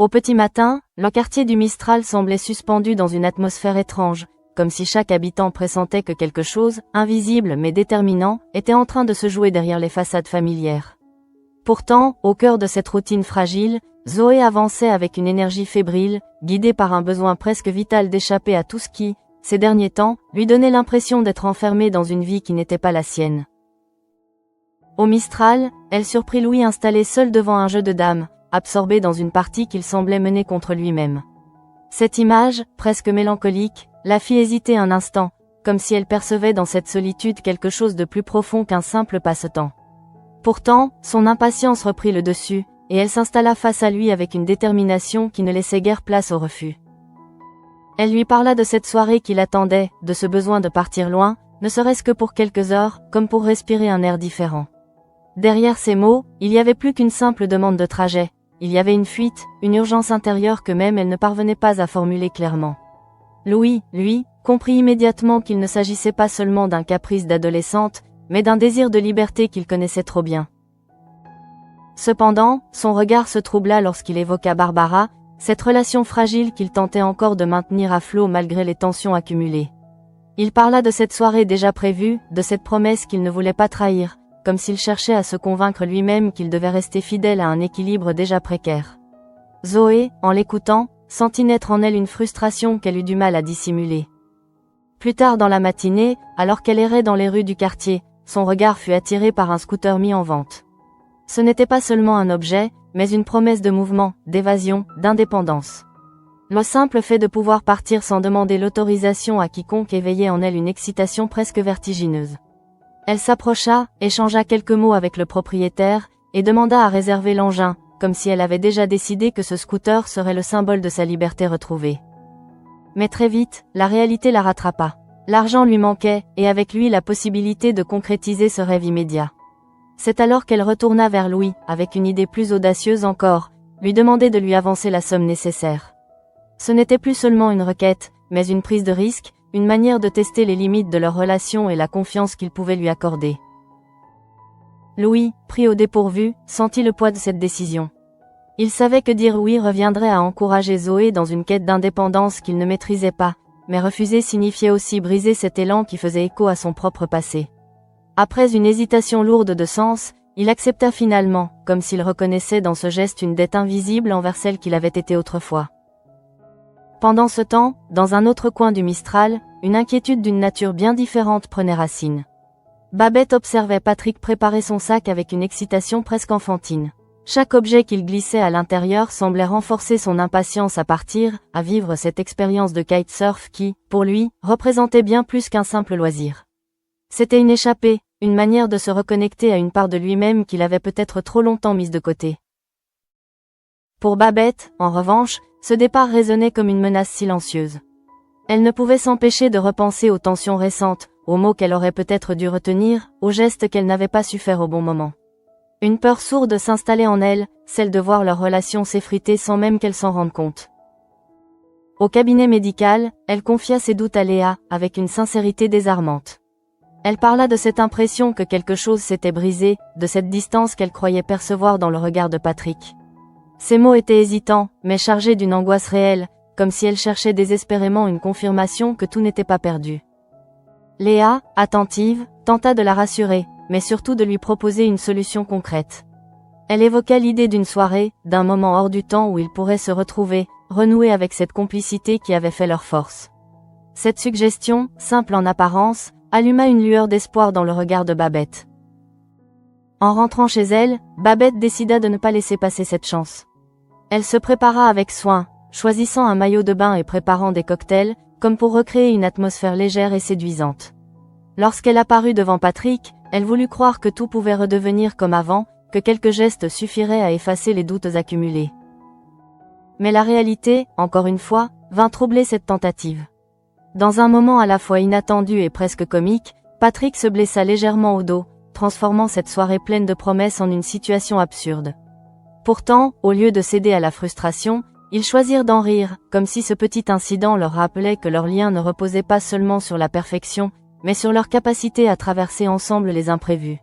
Au petit matin, le quartier du Mistral semblait suspendu dans une atmosphère étrange, comme si chaque habitant pressentait que quelque chose, invisible mais déterminant, était en train de se jouer derrière les façades familières. Pourtant, au cœur de cette routine fragile, Zoé avançait avec une énergie fébrile, guidée par un besoin presque vital d'échapper à tout ce qui, ces derniers temps, lui donnait l'impression d'être enfermée dans une vie qui n'était pas la sienne. Au Mistral, elle surprit Louis installé seul devant un jeu de dames, absorbé dans une partie qu'il semblait mener contre lui-même. Cette image, presque mélancolique, la fit hésiter un instant, comme si elle percevait dans cette solitude quelque chose de plus profond qu'un simple passe-temps. Pourtant, son impatience reprit le dessus, et elle s'installa face à lui avec une détermination qui ne laissait guère place au refus. Elle lui parla de cette soirée qui l'attendait, de ce besoin de partir loin, ne serait-ce que pour quelques heures, comme pour respirer un air différent. Derrière ces mots, il y avait plus qu'une simple demande de trajet, il y avait une fuite, une urgence intérieure que même elle ne parvenait pas à formuler clairement. Louis, lui, comprit immédiatement qu'il ne s'agissait pas seulement d'un caprice d'adolescente, mais d'un désir de liberté qu'il connaissait trop bien. Cependant, son regard se troubla lorsqu'il évoqua Barbara, cette relation fragile qu'il tentait encore de maintenir à flot malgré les tensions accumulées. Il parla de cette soirée déjà prévue, de cette promesse qu'il ne voulait pas trahir, comme s'il cherchait à se convaincre lui-même qu'il devait rester fidèle à un équilibre déjà précaire. Zoé, en l'écoutant, sentit naître en elle une frustration qu'elle eut du mal à dissimuler. Plus tard dans la matinée, alors qu'elle errait dans les rues du quartier, son regard fut attiré par un scooter mis en vente. Ce n'était pas seulement un objet, mais une promesse de mouvement, d'évasion, d'indépendance. Le simple fait de pouvoir partir sans demander l'autorisation à quiconque éveillait en elle une excitation presque vertigineuse. Elle s'approcha, échangea quelques mots avec le propriétaire, et demanda à réserver l'engin, comme si elle avait déjà décidé que ce scooter serait le symbole de sa liberté retrouvée. Mais très vite, la réalité la rattrapa. L'argent lui manquait, et avec lui la possibilité de concrétiser ce rêve immédiat. C'est alors qu'elle retourna vers Louis, avec une idée plus audacieuse encore, lui demander de lui avancer la somme nécessaire. Ce n'était plus seulement une requête, mais une prise de risque, une manière de tester les limites de leur relation et la confiance qu'il pouvait lui accorder. Louis, pris au dépourvu, sentit le poids de cette décision. Il savait que dire oui reviendrait à encourager Zoé dans une quête d'indépendance qu'il ne maîtrisait pas, mais refuser signifiait aussi briser cet élan qui faisait écho à son propre passé. Après une hésitation lourde de sens, il accepta finalement, comme s'il reconnaissait dans ce geste une dette invisible envers celle qu'il avait été autrefois. Pendant ce temps, dans un autre coin du Mistral, une inquiétude d'une nature bien différente prenait racine. Babette observait Patrick préparer son sac avec une excitation presque enfantine. Chaque objet qu'il glissait à l'intérieur semblait renforcer son impatience à partir, à vivre cette expérience de kitesurf qui, pour lui, représentait bien plus qu'un simple loisir. C'était une échappée, une manière de se reconnecter à une part de lui-même qu'il avait peut-être trop longtemps mise de côté. Pour Babette, en revanche, ce départ résonnait comme une menace silencieuse. Elle ne pouvait s'empêcher de repenser aux tensions récentes, aux mots qu'elle aurait peut-être dû retenir, aux gestes qu'elle n'avait pas su faire au bon moment. Une peur sourde s'installait en elle, celle de voir leur relation s'effriter sans même qu'elle s'en rende compte. Au cabinet médical, elle confia ses doutes à Léa, avec une sincérité désarmante. Elle parla de cette impression que quelque chose s'était brisé, de cette distance qu'elle croyait percevoir dans le regard de Patrick. Ces mots étaient hésitants, mais chargés d'une angoisse réelle, comme si elle cherchait désespérément une confirmation que tout n'était pas perdu. Léa, attentive, tenta de la rassurer, mais surtout de lui proposer une solution concrète. Elle évoqua l'idée d'une soirée, d'un moment hors du temps où ils pourraient se retrouver, renouer avec cette complicité qui avait fait leur force. Cette suggestion, simple en apparence, alluma une lueur d'espoir dans le regard de Babette. En rentrant chez elle, Babette décida de ne pas laisser passer cette chance. Elle se prépara avec soin, choisissant un maillot de bain et préparant des cocktails, comme pour recréer une atmosphère légère et séduisante. Lorsqu'elle apparut devant Patrick, elle voulut croire que tout pouvait redevenir comme avant, que quelques gestes suffiraient à effacer les doutes accumulés. Mais la réalité, encore une fois, vint troubler cette tentative. Dans un moment à la fois inattendu et presque comique, Patrick se blessa légèrement au dos, transformant cette soirée pleine de promesses en une situation absurde. Pourtant, au lieu de céder à la frustration, ils choisirent d'en rire, comme si ce petit incident leur rappelait que leur lien ne reposait pas seulement sur la perfection, mais sur leur capacité à traverser ensemble les imprévus.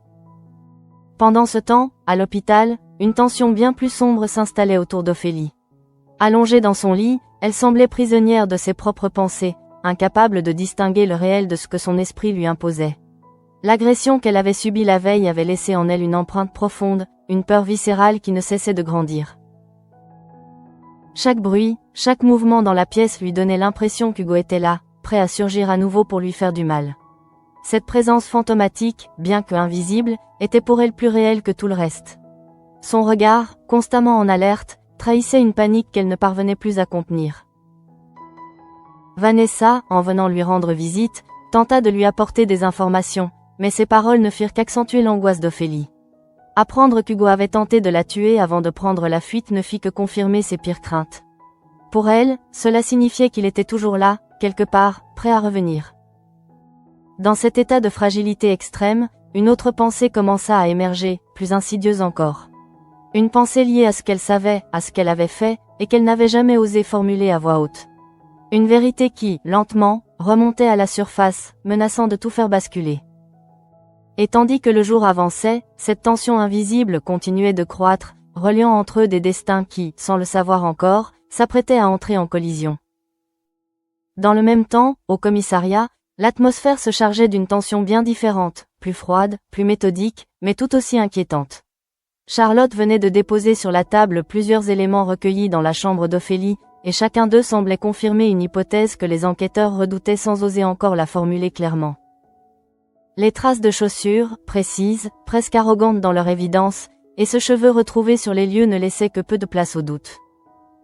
Pendant ce temps, à l'hôpital, une tension bien plus sombre s'installait autour d'Ophélie. Allongée dans son lit, elle semblait prisonnière de ses propres pensées, incapable de distinguer le réel de ce que son esprit lui imposait. L'agression qu'elle avait subie la veille avait laissé en elle une empreinte profonde, une peur viscérale qui ne cessait de grandir. Chaque bruit, chaque mouvement dans la pièce lui donnait l'impression qu'Hugo était là, prêt à surgir à nouveau pour lui faire du mal. Cette présence fantomatique, bien que invisible, était pour elle plus réelle que tout le reste. Son regard, constamment en alerte, trahissait une panique qu'elle ne parvenait plus à contenir. Vanessa, en venant lui rendre visite, tenta de lui apporter des informations, mais ses paroles ne firent qu'accentuer l'angoisse d'Ophélie. Apprendre qu'Hugo avait tenté de la tuer avant de prendre la fuite ne fit que confirmer ses pires craintes. Pour elle, cela signifiait qu'il était toujours là, quelque part, prêt à revenir. Dans cet état de fragilité extrême, une autre pensée commença à émerger, plus insidieuse encore. Une pensée liée à ce qu'elle savait, à ce qu'elle avait fait, et qu'elle n'avait jamais osé formuler à voix haute. Une vérité qui, lentement, remontait à la surface, menaçant de tout faire basculer. Et tandis que le jour avançait, cette tension invisible continuait de croître, reliant entre eux des destins qui, sans le savoir encore, s'apprêtaient à entrer en collision. Dans le même temps, au commissariat, l'atmosphère se chargeait d'une tension bien différente, plus froide, plus méthodique, mais tout aussi inquiétante. Charlotte venait de déposer sur la table plusieurs éléments recueillis dans la chambre d'Ophélie, et chacun d'eux semblait confirmer une hypothèse que les enquêteurs redoutaient sans oser encore la formuler clairement. Les traces de chaussures, précises, presque arrogantes dans leur évidence, et ce cheveu retrouvé sur les lieux ne laissaient que peu de place au doute.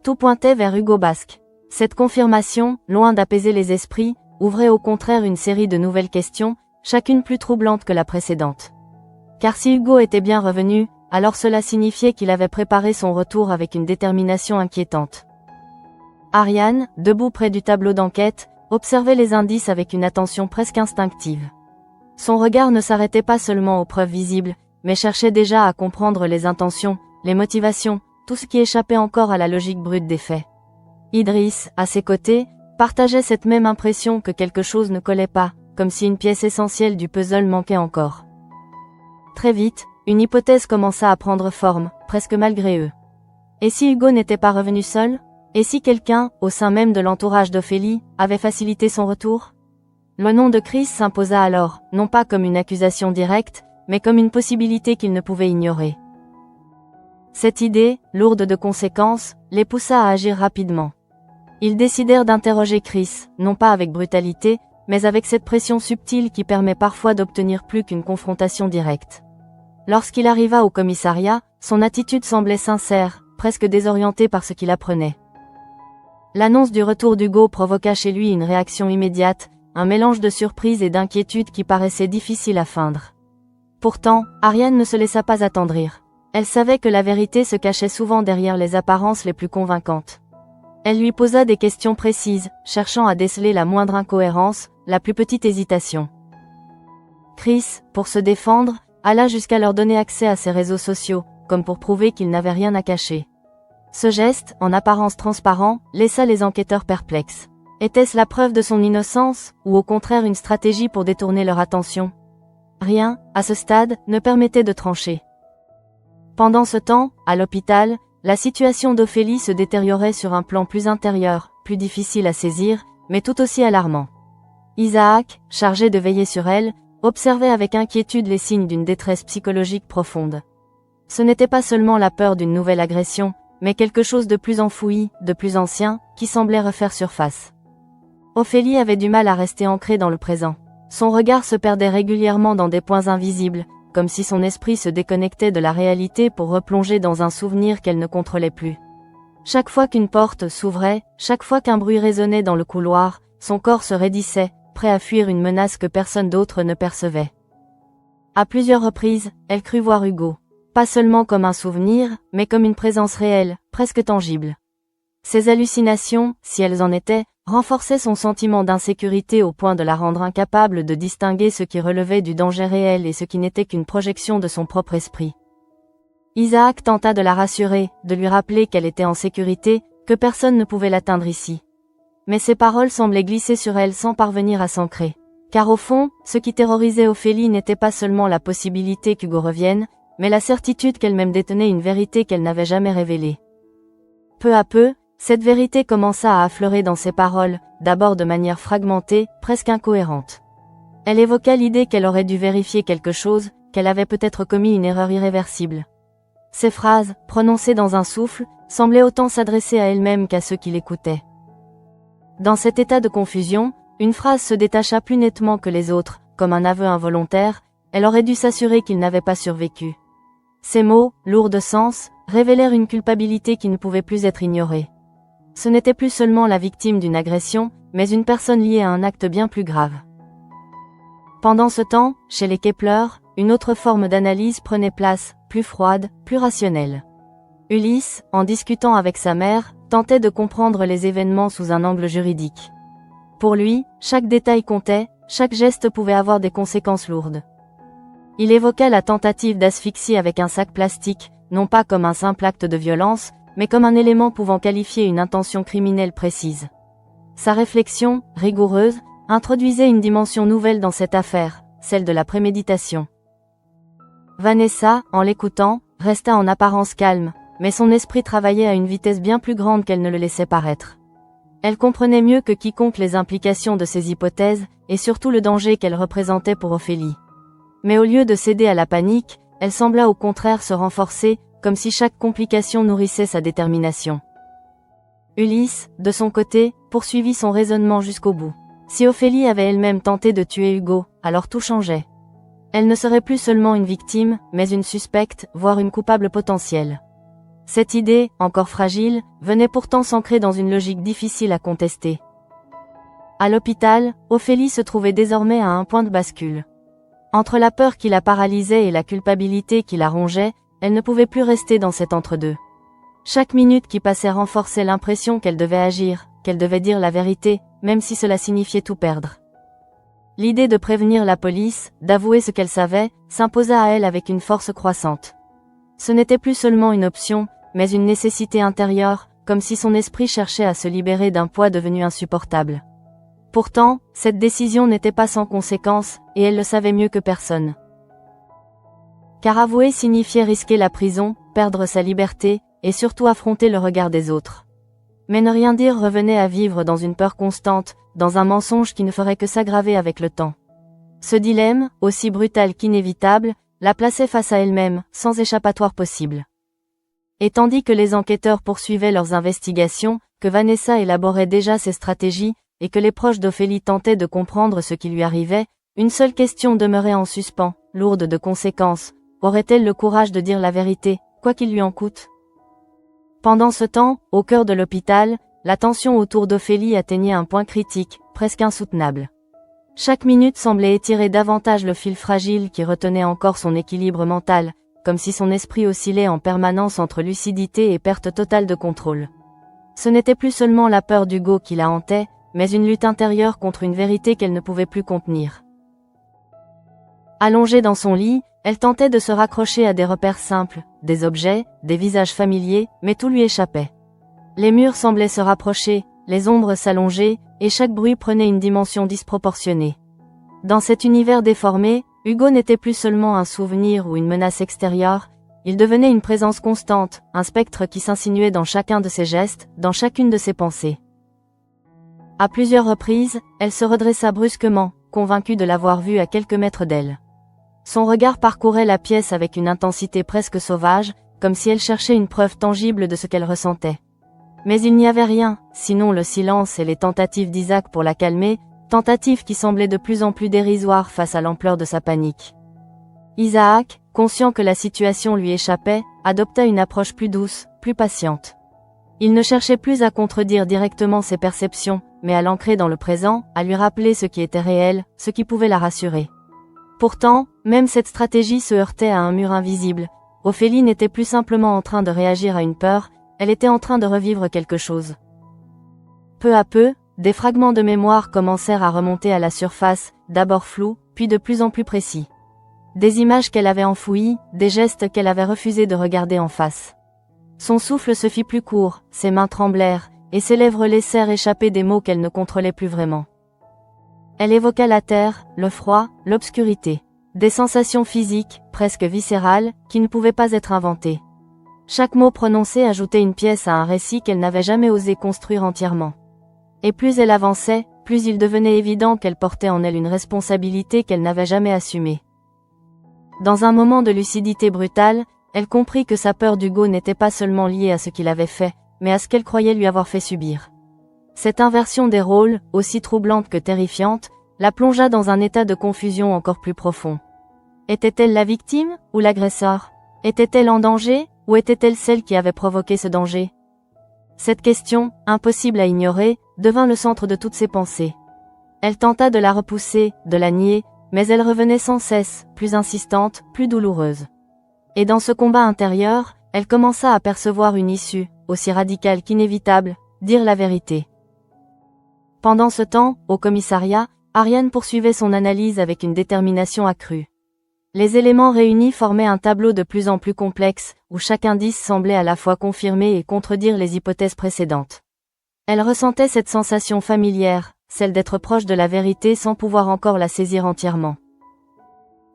Tout pointait vers Hugo Basque. Cette confirmation, loin d'apaiser les esprits, ouvrait au contraire une série de nouvelles questions, chacune plus troublante que la précédente. Car si Hugo était bien revenu, alors cela signifiait qu'il avait préparé son retour avec une détermination inquiétante. Ariane, debout près du tableau d'enquête, observait les indices avec une attention presque instinctive. Son regard ne s'arrêtait pas seulement aux preuves visibles, mais cherchait déjà à comprendre les intentions, les motivations, tout ce qui échappait encore à la logique brute des faits. Idriss, à ses côtés, partageait cette même impression que quelque chose ne collait pas, comme si une pièce essentielle du puzzle manquait encore. Très vite, une hypothèse commença à prendre forme, presque malgré eux. Et si Hugo n'était pas revenu seul? Et si quelqu'un, au sein même de l'entourage d'Ophélie, avait facilité son retour? Le nom de Chris s'imposa alors, non pas comme une accusation directe, mais comme une possibilité qu'ils ne pouvaient ignorer. Cette idée, lourde de conséquences, les poussa à agir rapidement. Ils décidèrent d'interroger Chris, non pas avec brutalité, mais avec cette pression subtile qui permet parfois d'obtenir plus qu'une confrontation directe. Lorsqu'il arriva au commissariat, son attitude semblait sincère, presque désorientée par ce qu'il apprenait. L'annonce du retour d'Hugo provoqua chez lui une réaction immédiate, un mélange de surprise et d'inquiétude qui paraissait difficile à feindre. Pourtant, Ariane ne se laissa pas attendrir. Elle savait que la vérité se cachait souvent derrière les apparences les plus convaincantes. Elle lui posa des questions précises, cherchant à déceler la moindre incohérence, la plus petite hésitation. Chris, pour se défendre, alla jusqu'à leur donner accès à ses réseaux sociaux, comme pour prouver qu'il n'avait rien à cacher. Ce geste, en apparence transparent, laissa les enquêteurs perplexes. Était-ce la preuve de son innocence, ou au contraire une stratégie pour détourner leur attention? Rien, à ce stade, ne permettait de trancher. Pendant ce temps, à l'hôpital, la situation d'Ophélie se détériorait sur un plan plus intérieur, plus difficile à saisir, mais tout aussi alarmant. Isaac, chargé de veiller sur elle, observait avec inquiétude les signes d'une détresse psychologique profonde. Ce n'était pas seulement la peur d'une nouvelle agression, mais quelque chose de plus enfoui, de plus ancien, qui semblait refaire surface. Ophélie avait du mal à rester ancrée dans le présent. Son regard se perdait régulièrement dans des points invisibles, comme si son esprit se déconnectait de la réalité pour replonger dans un souvenir qu'elle ne contrôlait plus. Chaque fois qu'une porte s'ouvrait, chaque fois qu'un bruit résonnait dans le couloir, son corps se raidissait, prêt à fuir une menace que personne d'autre ne percevait. À plusieurs reprises, elle crut voir Hugo. Pas seulement comme un souvenir, mais comme une présence réelle, presque tangible. Ces hallucinations, si elles en étaient, renforçaient son sentiment d'insécurité au point de la rendre incapable de distinguer ce qui relevait du danger réel et ce qui n'était qu'une projection de son propre esprit. Isaac tenta de la rassurer, de lui rappeler qu'elle était en sécurité, que personne ne pouvait l'atteindre ici. Mais ses paroles semblaient glisser sur elle sans parvenir à s'ancrer. Car au fond, ce qui terrorisait Ophélie n'était pas seulement la possibilité qu'Hugo revienne, mais la certitude qu'elle-même détenait une vérité qu'elle n'avait jamais révélée. Peu à peu, Cette vérité commença à affleurer dans ses paroles, d'abord de manière fragmentée, presque incohérente. Elle évoqua l'idée qu'elle aurait dû vérifier quelque chose, qu'elle avait peut-être commis une erreur irréversible. Ces phrases, prononcées dans un souffle, semblaient autant s'adresser à elle-même qu'à ceux qui l'écoutaient. Dans cet état de confusion, une phrase se détacha plus nettement que les autres, comme un aveu involontaire, elle aurait dû s'assurer qu'il n'avait pas survécu. Ces mots, lourds de sens, révélèrent une culpabilité qui ne pouvait plus être ignorée. Ce n'était plus seulement la victime d'une agression, mais une personne liée à un acte bien plus grave. Pendant ce temps, chez les Kepler, une autre forme d'analyse prenait place, plus froide, plus rationnelle. Ulysse, en discutant avec sa mère, tentait de comprendre les événements sous un angle juridique. Pour lui, chaque détail comptait, chaque geste pouvait avoir des conséquences lourdes. Il évoqua la tentative d'asphyxie avec un sac plastique, non pas comme un simple acte de violence, mais comme un élément pouvant qualifier une intention criminelle précise. Sa réflexion, rigoureuse, introduisait une dimension nouvelle dans cette affaire, celle de la préméditation. Vanessa, en l'écoutant, resta en apparence calme, mais son esprit travaillait à une vitesse bien plus grande qu'elle ne le laissait paraître. Elle comprenait mieux que quiconque les implications de ces hypothèses, et surtout le danger qu'elles représentaient pour Ophélie. Mais au lieu de céder à la panique, elle sembla au contraire se renforcer, comme si chaque complication nourrissait sa détermination. Ulysse, de son côté, poursuivit son raisonnement jusqu'au bout. Si Ophélie avait elle-même tenté de tuer Hugo, alors tout changeait. Elle ne serait plus seulement une victime, mais une suspecte, voire une coupable potentielle. Cette idée, encore fragile, venait pourtant s'ancrer dans une logique difficile à contester. À l'hôpital, Ophélie se trouvait désormais à un point de bascule. Entre la peur qui la paralysait et la culpabilité qui la rongeait, elle ne pouvait plus rester dans cet entre-deux. Chaque minute qui passait renforçait l'impression qu'elle devait agir, qu'elle devait dire la vérité, même si cela signifiait tout perdre. L'idée de prévenir la police, d'avouer ce qu'elle savait, s'imposa à elle avec une force croissante. Ce n'était plus seulement une option, mais une nécessité intérieure, comme si son esprit cherchait à se libérer d'un poids devenu insupportable. Pourtant, cette décision n'était pas sans conséquences, et elle le savait mieux que personne. Car avouer signifiait risquer la prison, perdre sa liberté, et surtout affronter le regard des autres. Mais ne rien dire revenait à vivre dans une peur constante, dans un mensonge qui ne ferait que s'aggraver avec le temps. Ce dilemme, aussi brutal qu'inévitable, la plaçait face à elle-même, sans échappatoire possible. Et tandis que les enquêteurs poursuivaient leurs investigations, que Vanessa élaborait déjà ses stratégies, et que les proches d'Ophélie tentaient de comprendre ce qui lui arrivait, une seule question demeurait en suspens, lourde de conséquences. Aurait-elle le courage de dire la vérité, quoi qu'il lui en coûte ? Pendant ce temps, au cœur de l'hôpital, la tension autour d'Ophélie atteignait un point critique, presque insoutenable. Chaque minute semblait étirer davantage le fil fragile qui retenait encore son équilibre mental, comme si son esprit oscillait en permanence entre lucidité et perte totale de contrôle. Ce n'était plus seulement la peur d'Hugo qui la hantait, mais une lutte intérieure contre une vérité qu'elle ne pouvait plus contenir. Allongée dans son lit, elle tentait de se raccrocher à des repères simples, des objets, des visages familiers, mais tout lui échappait. Les murs semblaient se rapprocher, les ombres s'allonger, et chaque bruit prenait une dimension disproportionnée. Dans cet univers déformé, Hugo n'était plus seulement un souvenir ou une menace extérieure, il devenait une présence constante, un spectre qui s'insinuait dans chacun de ses gestes, dans chacune de ses pensées. À plusieurs reprises, elle se redressa brusquement, convaincue de l'avoir vu à quelques mètres d'elle. Son regard parcourait la pièce avec une intensité presque sauvage, comme si elle cherchait une preuve tangible de ce qu'elle ressentait. Mais il n'y avait rien, sinon le silence et les tentatives d'Isaac pour la calmer, tentatives qui semblaient de plus en plus dérisoires face à l'ampleur de sa panique. Isaac, conscient que la situation lui échappait, adopta une approche plus douce, plus patiente. Il ne cherchait plus à contredire directement ses perceptions, mais à l'ancrer dans le présent, à lui rappeler ce qui était réel, ce qui pouvait la rassurer. Pourtant, même cette stratégie se heurtait à un mur invisible. Ophélie n'était plus simplement en train de réagir à une peur, elle était en train de revivre quelque chose. Peu à peu, des fragments de mémoire commencèrent à remonter à la surface, d'abord flous, puis de plus en plus précis. Des images qu'elle avait enfouies, des gestes qu'elle avait refusé de regarder en face. Son souffle se fit plus court, ses mains tremblèrent, et ses lèvres laissèrent échapper des mots qu'elle ne contrôlait plus vraiment. Elle évoqua la terre, le froid, l'obscurité. Des sensations physiques, presque viscérales, qui ne pouvaient pas être inventées. Chaque mot prononcé ajoutait une pièce à un récit qu'elle n'avait jamais osé construire entièrement. Et plus elle avançait, plus il devenait évident qu'elle portait en elle une responsabilité qu'elle n'avait jamais assumée. Dans un moment de lucidité brutale, elle comprit que sa peur d'Hugo n'était pas seulement liée à ce qu'il avait fait, mais à ce qu'elle croyait lui avoir fait subir. Cette inversion des rôles, aussi troublante que terrifiante, la plongea dans un état de confusion encore plus profond. Était-elle la victime, ou l'agresseur? Était-elle en danger, ou était-elle celle qui avait provoqué ce danger? Cette question, impossible à ignorer, devint le centre de toutes ses pensées. Elle tenta de la repousser, de la nier, mais elle revenait sans cesse, plus insistante, plus douloureuse. Et dans ce combat intérieur, elle commença à percevoir une issue, aussi radicale qu'inévitable, dire la vérité. Pendant ce temps, au commissariat, Ariane poursuivait son analyse avec une détermination accrue. Les éléments réunis formaient un tableau de plus en plus complexe, où chaque indice semblait à la fois confirmer et contredire les hypothèses précédentes. Elle ressentait cette sensation familière, celle d'être proche de la vérité sans pouvoir encore la saisir entièrement.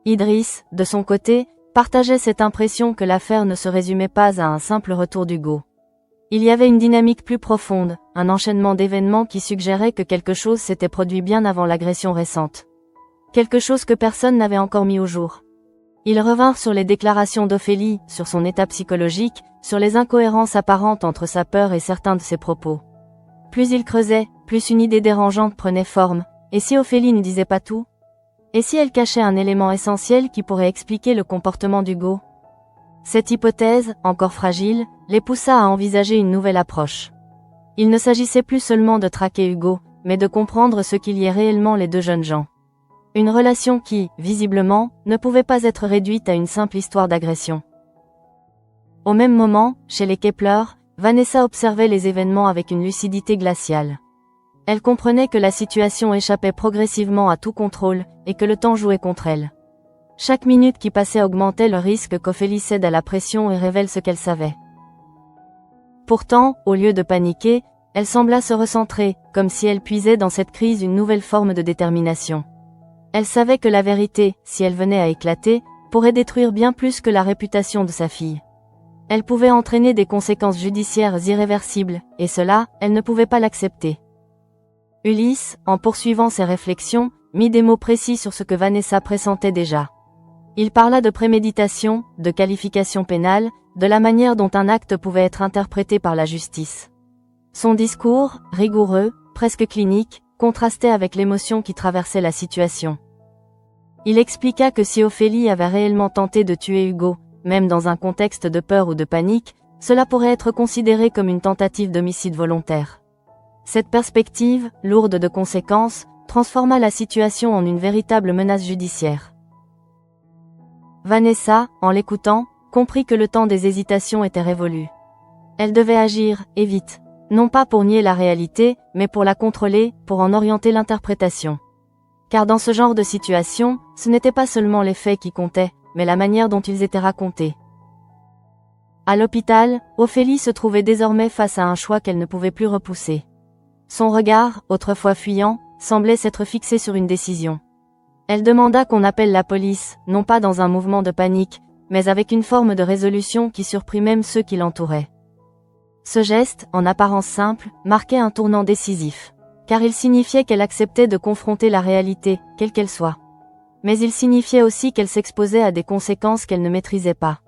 Idriss, de son côté, partageait cette impression que l'affaire ne se résumait pas à un simple retour d'Hugo. Il y avait une dynamique plus profonde, un enchaînement d'événements qui suggérait que quelque chose s'était produit bien avant l'agression récente. Quelque chose que personne n'avait encore mis au jour. Ils revinrent sur les déclarations d'Ophélie, sur son état psychologique, sur les incohérences apparentes entre sa peur et certains de ses propos. Plus ils creusaient, plus une idée dérangeante prenait forme. Et si Ophélie ne disait pas tout? Et si elle cachait un élément essentiel qui pourrait expliquer le comportement d'Hugo? Cette hypothèse, encore fragile, les poussa à envisager une nouvelle approche. Il ne s'agissait plus seulement de traquer Hugo, mais de comprendre ce qu'il y ait réellement les deux jeunes gens. Une relation qui, visiblement, ne pouvait pas être réduite à une simple histoire d'agression. Au même moment, chez les Kepler, Vanessa observait les événements avec une lucidité glaciale. Elle comprenait que la situation échappait progressivement à tout contrôle, et que le temps jouait contre elle. Chaque minute qui passait augmentait le risque qu'Ophélie cède à la pression et révèle ce qu'elle savait. Pourtant, au lieu de paniquer, elle sembla se recentrer, comme si elle puisait dans cette crise une nouvelle forme de détermination. Elle savait que la vérité, si elle venait à éclater, pourrait détruire bien plus que la réputation de sa fille. Elle pouvait entraîner des conséquences judiciaires irréversibles, et cela, elle ne pouvait pas l'accepter. Ulysse, en poursuivant ses réflexions, mit des mots précis sur ce que Vanessa pressentait déjà. Il parla de préméditation, de qualification pénale, de la manière dont un acte pouvait être interprété par la justice. Son discours, rigoureux, presque clinique, contrastait avec l'émotion qui traversait la situation. Il expliqua que si Ophélie avait réellement tenté de tuer Hugo, même dans un contexte de peur ou de panique, cela pourrait être considéré comme une tentative d'homicide volontaire. Cette perspective, lourde de conséquences, transforma la situation en une véritable menace judiciaire. Vanessa, en l'écoutant, comprit que le temps des hésitations était révolu. Elle devait agir, et vite. Non pas pour nier la réalité, mais pour la contrôler, pour en orienter l'interprétation. Car dans ce genre de situation, ce n'était pas seulement les faits qui comptaient, mais la manière dont ils étaient racontés. À l'hôpital, Ophélie se trouvait désormais face à un choix qu'elle ne pouvait plus repousser. Son regard, autrefois fuyant, semblait s'être fixé sur une décision. Elle demanda qu'on appelle la police, non pas dans un mouvement de panique, mais avec une forme de résolution qui surprit même ceux qui l'entouraient. Ce geste, en apparence simple, marquait un tournant décisif, car il signifiait qu'elle acceptait de confronter la réalité, quelle qu'elle soit. Mais il signifiait aussi qu'elle s'exposait à des conséquences qu'elle ne maîtrisait pas.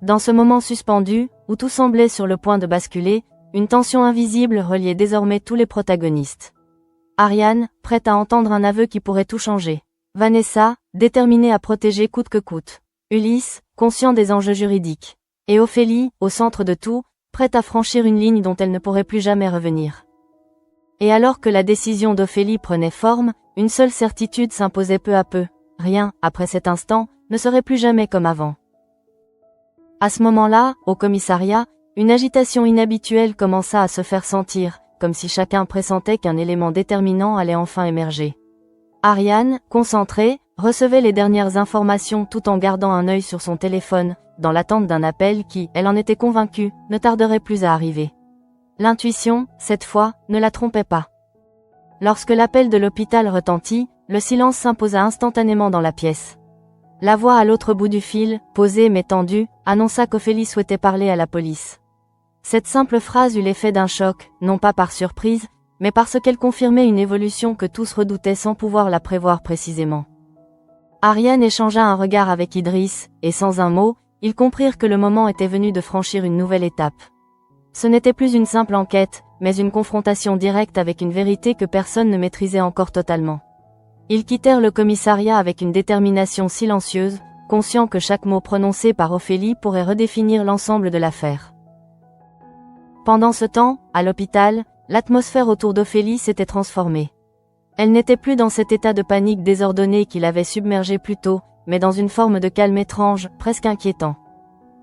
Dans ce moment suspendu, où tout semblait sur le point de basculer, une tension invisible reliait désormais tous les protagonistes. Ariane, prête à entendre un aveu qui pourrait tout changer. Vanessa, déterminée à protéger coûte que coûte. Ulysse, conscient des enjeux juridiques. Et Ophélie, au centre de tout, prête à franchir une ligne dont elle ne pourrait plus jamais revenir. Et alors que la décision d'Ophélie prenait forme, une seule certitude s'imposait peu à peu. Rien, après cet instant, ne serait plus jamais comme avant. À ce moment-là, au commissariat, une agitation inhabituelle commença à se faire sentir, comme si chacun pressentait qu'un élément déterminant allait enfin émerger. Ariane, concentrée, recevait les dernières informations tout en gardant un œil sur son téléphone, dans l'attente d'un appel qui, elle en était convaincue, ne tarderait plus à arriver. L'intuition, cette fois, ne la trompait pas. Lorsque l'appel de l'hôpital retentit, le silence s'imposa instantanément dans la pièce. La voix à l'autre bout du fil, posée mais tendue, annonça qu'Ophélie souhaitait parler à la police. Cette simple phrase eut l'effet d'un choc, non pas par surprise, mais parce qu'elle confirmait une évolution que tous redoutaient sans pouvoir la prévoir précisément. Ariane échangea un regard avec Idriss, et sans un mot, ils comprirent que le moment était venu de franchir une nouvelle étape. Ce n'était plus une simple enquête, mais une confrontation directe avec une vérité que personne ne maîtrisait encore totalement. Ils quittèrent le commissariat avec une détermination silencieuse, conscients que chaque mot prononcé par Ophélie pourrait redéfinir l'ensemble de l'affaire. Pendant ce temps, à l'hôpital, l'atmosphère autour d'Ophélie s'était transformée. Elle n'était plus dans cet état de panique désordonné qui l'avait submergée plus tôt, mais dans une forme de calme étrange, presque inquiétant.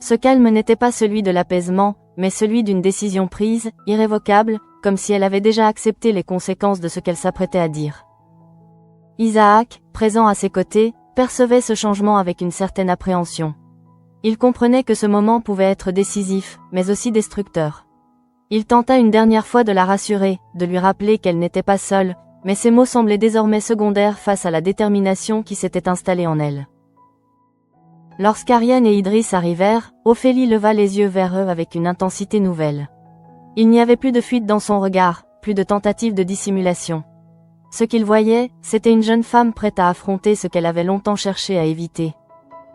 Ce calme n'était pas celui de l'apaisement, mais celui d'une décision prise, irrévocable, comme si elle avait déjà accepté les conséquences de ce qu'elle s'apprêtait à dire. Isaac, présent à ses côtés, percevait ce changement avec une certaine appréhension. Il comprenait que ce moment pouvait être décisif, mais aussi destructeur. Il tenta une dernière fois de la rassurer, de lui rappeler qu'elle n'était pas seule, mais ces mots semblaient désormais secondaires face à la détermination qui s'était installée en elle. Lorsqu'Ariane et Idriss arrivèrent, Ophélie leva les yeux vers eux avec une intensité nouvelle. Il n'y avait plus de fuite dans son regard, plus de tentative de dissimulation. Ce qu'il voyait, c'était une jeune femme prête à affronter ce qu'elle avait longtemps cherché à éviter.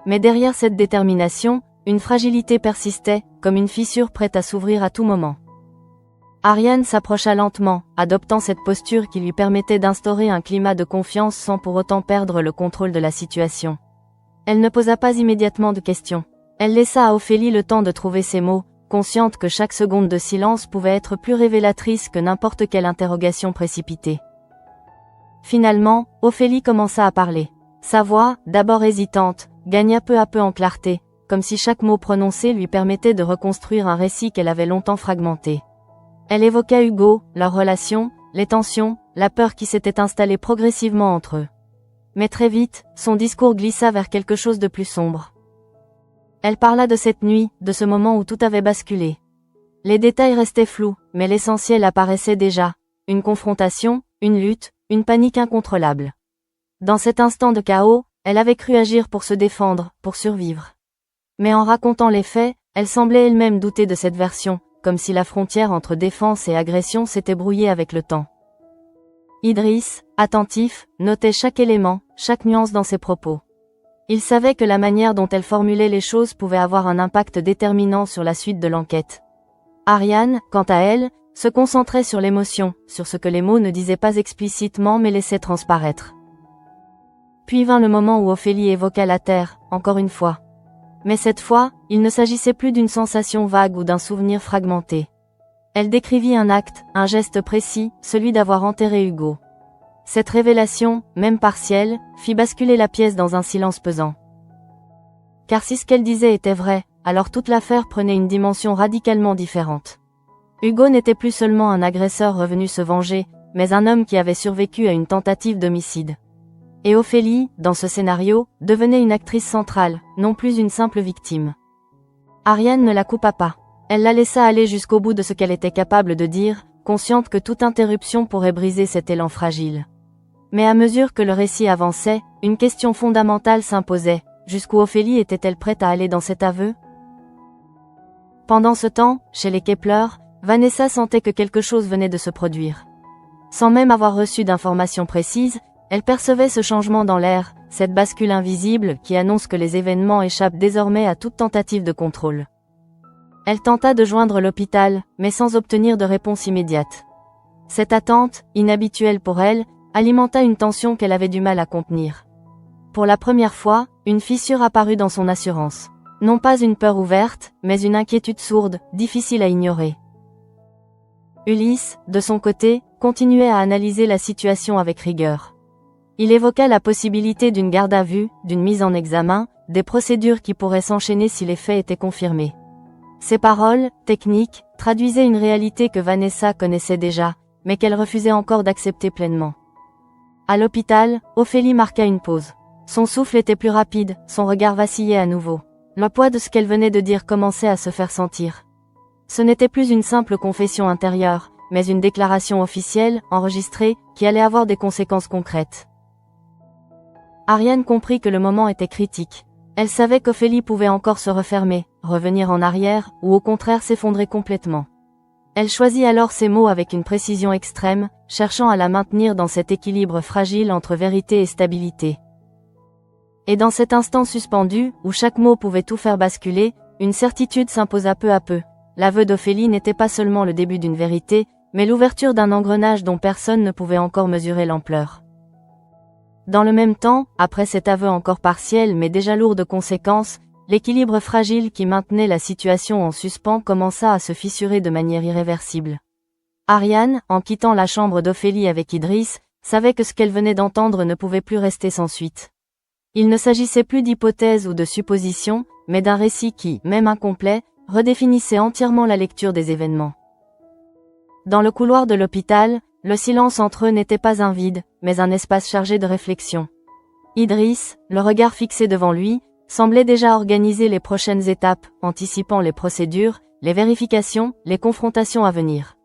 Mais derrière cette détermination, une fragilité persistait, comme une fissure prête à s'ouvrir à tout moment. Ariane s'approcha lentement, adoptant cette posture qui lui permettait d'instaurer un climat de confiance sans pour autant perdre le contrôle de la situation. Elle ne posa pas immédiatement de questions. Elle laissa à Ophélie le temps de trouver ses mots, consciente que chaque seconde de silence pouvait être plus révélatrice que n'importe quelle interrogation précipitée. Finalement, Ophélie commença à parler. Sa voix, d'abord hésitante, gagna peu à peu en clarté, comme si chaque mot prononcé lui permettait de reconstruire un récit qu'elle avait longtemps fragmenté. Elle évoqua Hugo, leur relation, les tensions, la peur qui s'était installée progressivement entre eux. Mais très vite, son discours glissa vers quelque chose de plus sombre. Elle parla de cette nuit, de ce moment où tout avait basculé. Les détails restaient flous, mais l'essentiel apparaissait déjà. Une confrontation, une lutte, une panique incontrôlable. Dans cet instant de chaos, elle avait cru agir pour se défendre, pour survivre. Mais en racontant les faits, elle semblait elle-même douter de cette version, comme si la frontière entre défense et agression s'était brouillée avec le temps. Idriss, attentif, notait chaque élément, chaque nuance dans ses propos. Il savait que la manière dont elle formulait les choses pouvait avoir un impact déterminant sur la suite de l'enquête. Ariane, quant à elle, se concentrait sur l'émotion, sur ce que les mots ne disaient pas explicitement mais laissaient transparaître. Puis vint le moment où Ophélie évoqua la terre, encore une fois. Mais cette fois, il ne s'agissait plus d'une sensation vague ou d'un souvenir fragmenté. Elle décrivit un acte, un geste précis, celui d'avoir enterré Hugo. Cette révélation, même partielle, fit basculer la pièce dans un silence pesant. Car si ce qu'elle disait était vrai, alors toute l'affaire prenait une dimension radicalement différente. Hugo n'était plus seulement un agresseur revenu se venger, mais un homme qui avait survécu à une tentative d'homicide. Et Ophélie, dans ce scénario, devenait une actrice centrale, non plus une simple victime. Ariane ne la coupa pas. Elle la laissa aller jusqu'au bout de ce qu'elle était capable de dire, consciente que toute interruption pourrait briser cet élan fragile. Mais à mesure que le récit avançait, une question fondamentale s'imposait. Jusqu'où Ophélie était-elle prête à aller dans cet aveu? Pendant ce temps, chez les Kepler, Vanessa sentait que quelque chose venait de se produire. Sans même avoir reçu d'informations précises, elle percevait ce changement dans l'air, cette bascule invisible qui annonce que les événements échappent désormais à toute tentative de contrôle. Elle tenta de joindre l'hôpital, mais sans obtenir de réponse immédiate. Cette attente, inhabituelle pour elle, alimenta une tension qu'elle avait du mal à contenir. Pour la première fois, une fissure apparut dans son assurance. Non pas une peur ouverte, mais une inquiétude sourde, difficile à ignorer. Ulysse, de son côté, continuait à analyser la situation avec rigueur. Il évoqua la possibilité d'une garde à vue, d'une mise en examen, des procédures qui pourraient s'enchaîner si les faits étaient confirmés. Ces paroles, techniques, traduisaient une réalité que Vanessa connaissait déjà, mais qu'elle refusait encore d'accepter pleinement. À l'hôpital, Ophélie marqua une pause. Son souffle était plus rapide, son regard vacillait à nouveau. Le poids de ce qu'elle venait de dire commençait à se faire sentir. Ce n'était plus une simple confession intérieure, mais une déclaration officielle, enregistrée, qui allait avoir des conséquences concrètes. Ariane comprit que le moment était critique. Elle savait qu'Ophélie pouvait encore se refermer, revenir en arrière, ou au contraire s'effondrer complètement. Elle choisit alors ses mots avec une précision extrême, cherchant à la maintenir dans cet équilibre fragile entre vérité et stabilité. Et dans cet instant suspendu, où chaque mot pouvait tout faire basculer, une certitude s'imposa peu à peu. L'aveu d'Ophélie n'était pas seulement le début d'une vérité, mais l'ouverture d'un engrenage dont personne ne pouvait encore mesurer l'ampleur. Dans le même temps, après cet aveu encore partiel mais déjà lourd de conséquences, l'équilibre fragile qui maintenait la situation en suspens commença à se fissurer de manière irréversible. Ariane, en quittant la chambre d'Ophélie avec Idriss, savait que ce qu'elle venait d'entendre ne pouvait plus rester sans suite. Il ne s'agissait plus d'hypothèses ou de suppositions, mais d'un récit qui, même incomplet, redéfinissait entièrement la lecture des événements. Dans le couloir de l'hôpital, le silence entre eux n'était pas un vide, mais un espace chargé de réflexion. Idriss, le regard fixé devant lui, semblait déjà organiser les prochaines étapes, anticipant les procédures, les vérifications, les confrontations à venir.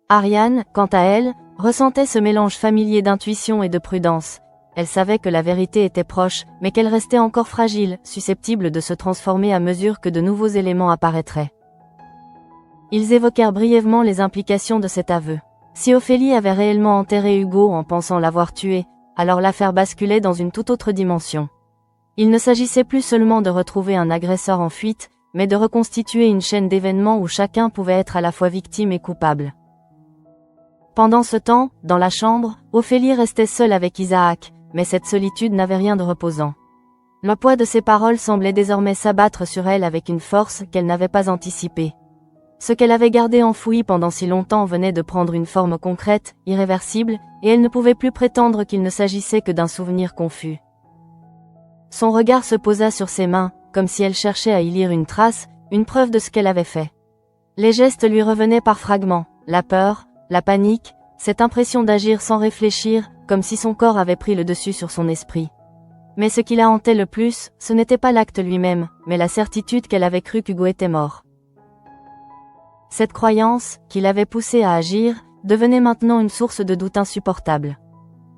Ariane, quant à elle, ressentait ce mélange familier d'intuition et de prudence. Elle savait que la vérité était proche, mais qu'elle restait encore fragile, susceptible de se transformer à mesure que de nouveaux éléments apparaîtraient. Ils évoquèrent brièvement les implications de cet aveu. Si Ophélie avait réellement enterré Hugo en pensant l'avoir tué, alors l'affaire basculait dans une toute autre dimension. Il ne s'agissait plus seulement de retrouver un agresseur en fuite, mais de reconstituer une chaîne d'événements où chacun pouvait être à la fois victime et coupable. Pendant ce temps, dans la chambre, Ophélie restait seule avec Isaac, mais cette solitude n'avait rien de reposant. Le poids de ses paroles semblait désormais s'abattre sur elle avec une force qu'elle n'avait pas anticipée. Ce qu'elle avait gardé enfoui pendant si longtemps venait de prendre une forme concrète, irréversible, et elle ne pouvait plus prétendre qu'il ne s'agissait que d'un souvenir confus. Son regard se posa sur ses mains, comme si elle cherchait à y lire une trace, une preuve de ce qu'elle avait fait. Les gestes lui revenaient par fragments, la peur, la panique, cette impression d'agir sans réfléchir, comme si son corps avait pris le dessus sur son esprit. Mais ce qui la hantait le plus, ce n'était pas l'acte lui-même, mais la certitude qu'elle avait cru qu'Hugo était mort. Cette croyance, qui l'avait poussée à agir, devenait maintenant une source de doute insupportable.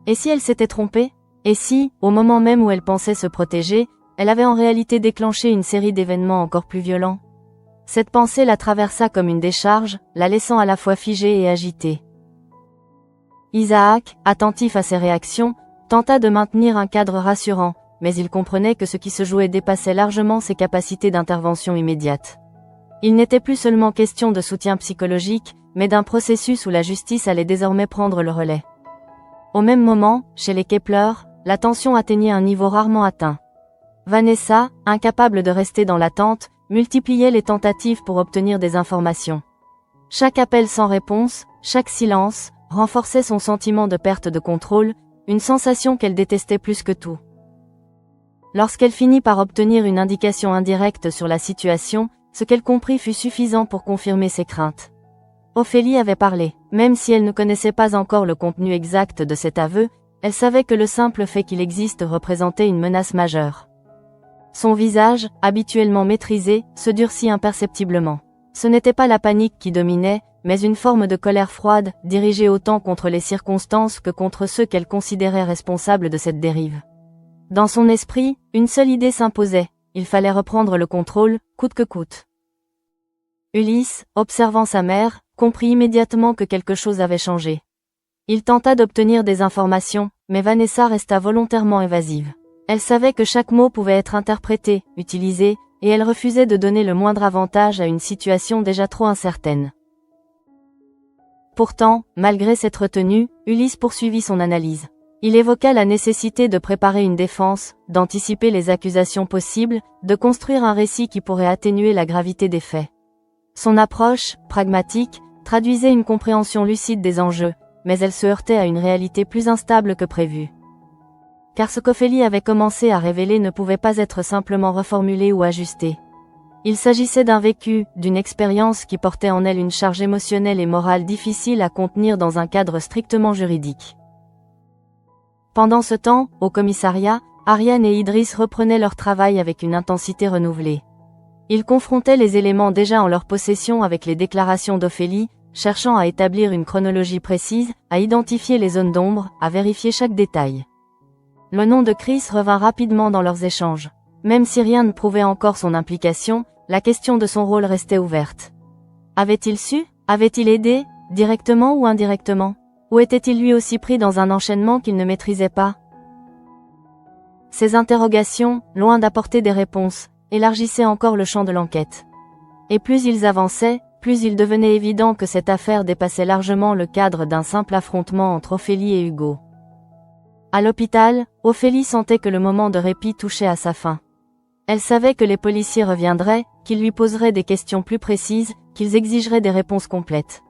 Et si elle s'était trompée? Et si, au moment même où elle pensait se protéger, elle avait en réalité déclenché une série d'événements encore plus violents? Cette pensée la traversa comme une décharge, la laissant à la fois figée et agitée. Isaac, attentif à ses réactions, tenta de maintenir un cadre rassurant, mais il comprenait que ce qui se jouait dépassait largement ses capacités d'intervention immédiate. Il n'était plus seulement question de soutien psychologique, mais d'un processus où la justice allait désormais prendre le relais. Au même moment, chez les Kepler, la tension atteignait un niveau rarement atteint. Vanessa, incapable de rester dans l'attente, multipliait les tentatives pour obtenir des informations. Chaque appel sans réponse, chaque silence, renforçait son sentiment de perte de contrôle, une sensation qu'elle détestait plus que tout. Lorsqu'elle finit par obtenir une indication indirecte sur la situation, ce qu'elle comprit fut suffisant pour confirmer ses craintes. Ophélie avait parlé. Même si elle ne connaissait pas encore le contenu exact de cet aveu, elle savait que le simple fait qu'il existe représentait une menace majeure. Son visage, habituellement maîtrisé, se durcit imperceptiblement. Ce n'était pas la panique qui dominait, mais une forme de colère froide, dirigée autant contre les circonstances que contre ceux qu'elle considérait responsables de cette dérive. Dans son esprit, une seule idée s'imposait, il fallait reprendre le contrôle, coûte que coûte. Ulysse, observant sa mère, comprit immédiatement que quelque chose avait changé. Il tenta d'obtenir des informations, mais Vanessa resta volontairement évasive. Elle savait que chaque mot pouvait être interprété, utilisé, et elle refusait de donner le moindre avantage à une situation déjà trop incertaine. Pourtant, malgré cette retenue, Ulysse poursuivit son analyse. Il évoqua la nécessité de préparer une défense, d'anticiper les accusations possibles, de construire un récit qui pourrait atténuer la gravité des faits. Son approche, pragmatique, traduisait une compréhension lucide des enjeux, mais elle se heurtait à une réalité plus instable que prévu. Car ce qu'Ophélie avait commencé à révéler ne pouvait pas être simplement reformulé ou ajusté. Il s'agissait d'un vécu, d'une expérience qui portait en elle une charge émotionnelle et morale difficile à contenir dans un cadre strictement juridique. Pendant ce temps, au commissariat, Ariane et Idriss reprenaient leur travail avec une intensité renouvelée. Ils confrontaient les éléments déjà en leur possession avec les déclarations d'Ophélie, cherchant à établir une chronologie précise, à identifier les zones d'ombre, à vérifier chaque détail. Le nom de Chris revint rapidement dans leurs échanges. Même si rien ne prouvait encore son implication, la question de son rôle restait ouverte. Avait-il su? Avait-il aidé? Directement ou indirectement? Ou était-il lui aussi pris dans un enchaînement qu'il ne maîtrisait pas? Ces interrogations, loin d'apporter des réponses, élargissaient encore le champ de l'enquête. Et plus ils avançaient, plus il devenait évident que cette affaire dépassait largement le cadre d'un simple affrontement entre Ophélie et Hugo. À l'hôpital, Ophélie sentait que le moment de répit touchait à sa fin. Elle savait que les policiers reviendraient, qu'ils lui poseraient des questions plus précises, qu'ils exigeraient des réponses complètes.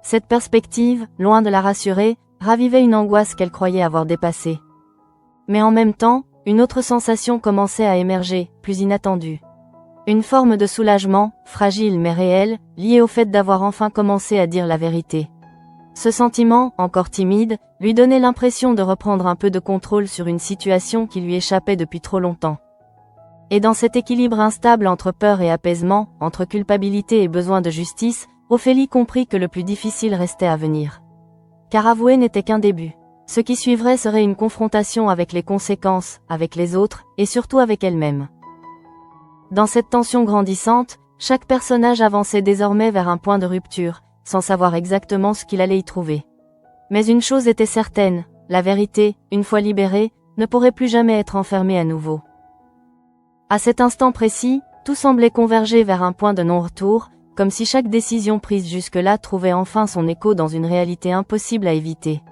Cette perspective, loin de la rassurer, ravivait une angoisse qu'elle croyait avoir dépassée. Mais en même temps, une autre sensation commençait à émerger, plus inattendue. Une forme de soulagement, fragile mais réel, liée au fait d'avoir enfin commencé à dire la vérité. Ce sentiment, encore timide, lui donnait l'impression de reprendre un peu de contrôle sur une situation qui lui échappait depuis trop longtemps. Et dans cet équilibre instable entre peur et apaisement, entre culpabilité et besoin de justice, Ophélie comprit que le plus difficile restait à venir. Car avouer n'était qu'un début. Ce qui suivrait serait une confrontation avec les conséquences, avec les autres, et surtout avec elle-même. Dans cette tension grandissante, chaque personnage avançait désormais vers un point de rupture, sans savoir exactement ce qu'il allait y trouver. Mais une chose était certaine, la vérité, une fois libérée, ne pourrait plus jamais être enfermée à nouveau. À cet instant précis, tout semblait converger vers un point de non-retour, comme si chaque décision prise jusque-là trouvait enfin son écho dans une réalité impossible à éviter.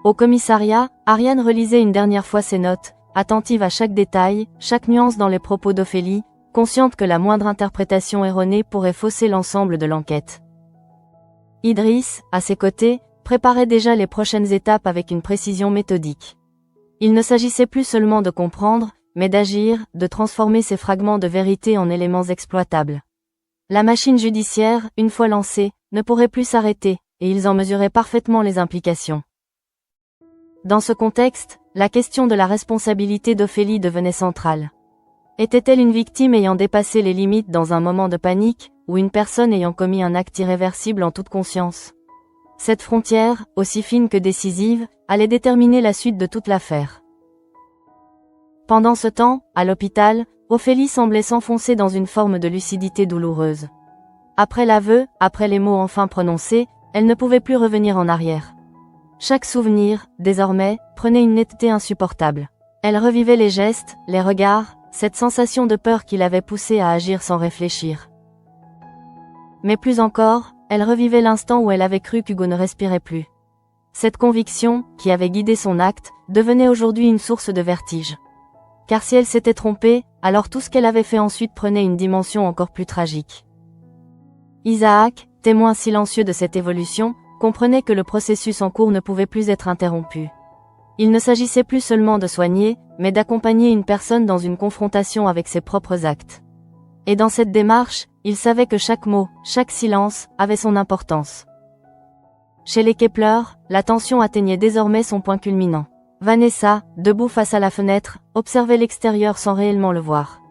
Au commissariat, Ariane relisait une dernière fois ses notes, attentive à chaque détail, chaque nuance dans les propos d'Ophélie, consciente que la moindre interprétation erronée pourrait fausser l'ensemble de l'enquête. Idriss, à ses côtés, préparait déjà les prochaines étapes avec une précision méthodique. Il ne s'agissait plus seulement de comprendre, mais d'agir, de transformer ces fragments de vérité en éléments exploitables. La machine judiciaire, une fois lancée, ne pourrait plus s'arrêter, et ils en mesuraient parfaitement les implications. Dans ce contexte, la question de la responsabilité d'Ophélie devenait centrale. Était-elle une victime ayant dépassé les limites dans un moment de panique, ou une personne ayant commis un acte irréversible en toute conscience? Cette frontière, aussi fine que décisive, allait déterminer la suite de toute l'affaire. Pendant ce temps, à l'hôpital, Ophélie semblait s'enfoncer dans une forme de lucidité douloureuse. Après l'aveu, après les mots enfin prononcés, elle ne pouvait plus revenir en arrière. Chaque souvenir, désormais, prenait une netteté insupportable. Elle revivait les gestes, les regards, cette sensation de peur qui l'avait poussée à agir sans réfléchir. Mais plus encore, elle revivait l'instant où elle avait cru qu'Hugo ne respirait plus. Cette conviction, qui avait guidé son acte, devenait aujourd'hui une source de vertige. Car si elle s'était trompée, alors tout ce qu'elle avait fait ensuite prenait une dimension encore plus tragique. Isaac, témoin silencieux de cette évolution, comprenait que le processus en cours ne pouvait plus être interrompu. Il ne s'agissait plus seulement de soigner, mais d'accompagner une personne dans une confrontation avec ses propres actes. Et dans cette démarche, il savait que chaque mot, chaque silence, avait son importance. Chez les Kepler, la tension atteignait désormais son point culminant. Vanessa, debout face à la fenêtre, observait l'extérieur sans réellement le voir.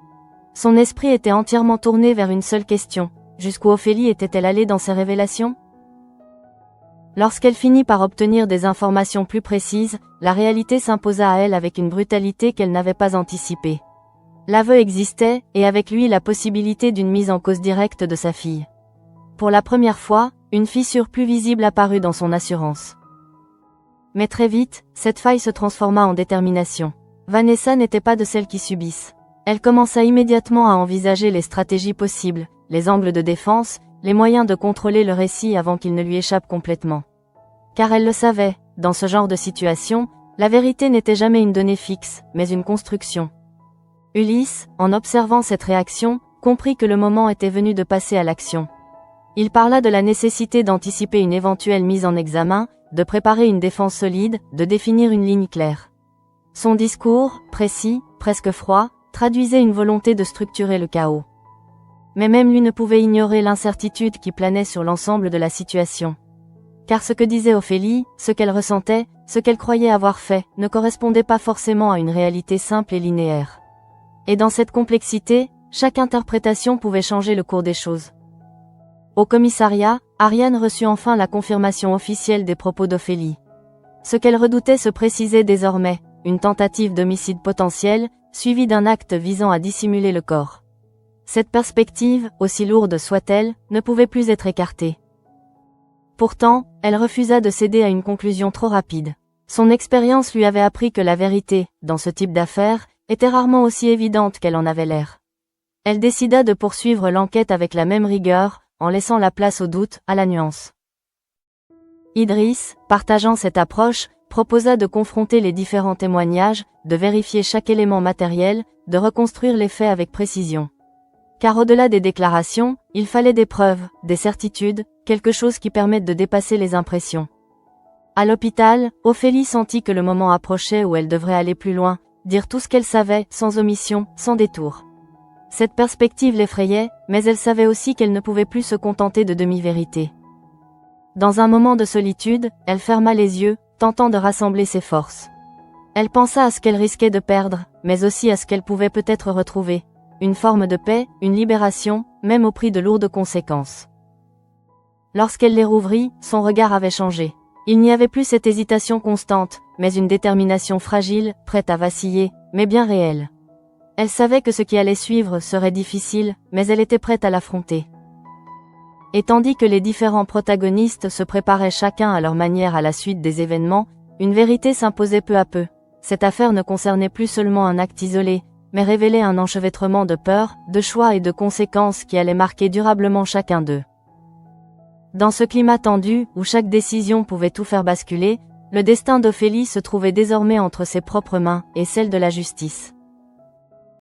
Son esprit était entièrement tourné vers une seule question. Jusqu'où Ophélie était-elle allée dans ses révélations? Lorsqu'elle finit par obtenir des informations plus précises, la réalité s'imposa à elle avec une brutalité qu'elle n'avait pas anticipée. L'aveu existait, et avec lui la possibilité d'une mise en cause directe de sa fille. Pour la première fois, une fissure plus visible apparut dans son assurance. Mais très vite, cette faille se transforma en détermination. Vanessa n'était pas de celles qui subissent. Elle commença immédiatement à envisager les stratégies possibles, les angles de défense, les moyens de contrôler le récit avant qu'il ne lui échappe complètement. Car elle le savait, dans ce genre de situation, la vérité n'était jamais une donnée fixe, mais une construction. Ulysse, en observant cette réaction, comprit que le moment était venu de passer à l'action. Il parla de la nécessité d'anticiper une éventuelle mise en examen, de préparer une défense solide, de définir une ligne claire. Son discours, précis, presque froid, traduisait une volonté de structurer le chaos. Mais même lui ne pouvait ignorer l'incertitude qui planait sur l'ensemble de la situation. Car ce que disait Ophélie, ce qu'elle ressentait, ce qu'elle croyait avoir fait, ne correspondait pas forcément à une réalité simple et linéaire. Et dans cette complexité, chaque interprétation pouvait changer le cours des choses. Au commissariat, Ariane reçut enfin la confirmation officielle des propos d'Ophélie. Ce qu'elle redoutait se précisait désormais, une tentative d'homicide potentiel, suivi d'un acte visant à dissimuler le corps. Cette perspective, aussi lourde soit-elle, ne pouvait plus être écartée. Pourtant, elle refusa de céder à une conclusion trop rapide. Son expérience lui avait appris que la vérité, dans ce type d'affaires, était rarement aussi évidente qu'elle en avait l'air. Elle décida de poursuivre l'enquête avec la même rigueur, en laissant la place au doute, à la nuance. Idriss, partageant cette approche, proposa de confronter les différents témoignages, de vérifier chaque élément matériel, de reconstruire les faits avec précision. Car au-delà des déclarations, il fallait des preuves, des certitudes, quelque chose qui permette de dépasser les impressions. À l'hôpital, Ophélie sentit que le moment approchait où elle devrait aller plus loin, dire tout ce qu'elle savait, sans omission, sans détour. Cette perspective l'effrayait, mais elle savait aussi qu'elle ne pouvait plus se contenter de demi-vérités. Dans un moment de solitude, elle ferma les yeux, tentant de rassembler ses forces. Elle pensa à ce qu'elle risquait de perdre, mais aussi à ce qu'elle pouvait peut-être retrouver. Une forme de paix, une libération, même au prix de lourdes conséquences. Lorsqu'elle les rouvrit, son regard avait changé. Il n'y avait plus cette hésitation constante, mais une détermination fragile, prête à vaciller, mais bien réelle. Elle savait que ce qui allait suivre serait difficile, mais elle était prête à l'affronter. Et tandis que les différents protagonistes se préparaient chacun à leur manière à la suite des événements, une vérité s'imposait peu à peu. Cette affaire ne concernait plus seulement un acte isolé, mais révélait un enchevêtrement de peurs, de choix et de conséquences qui allaient marquer durablement chacun d'eux. Dans ce climat tendu, où chaque décision pouvait tout faire basculer, le destin d'Ophélie se trouvait désormais entre ses propres mains et celles de la justice.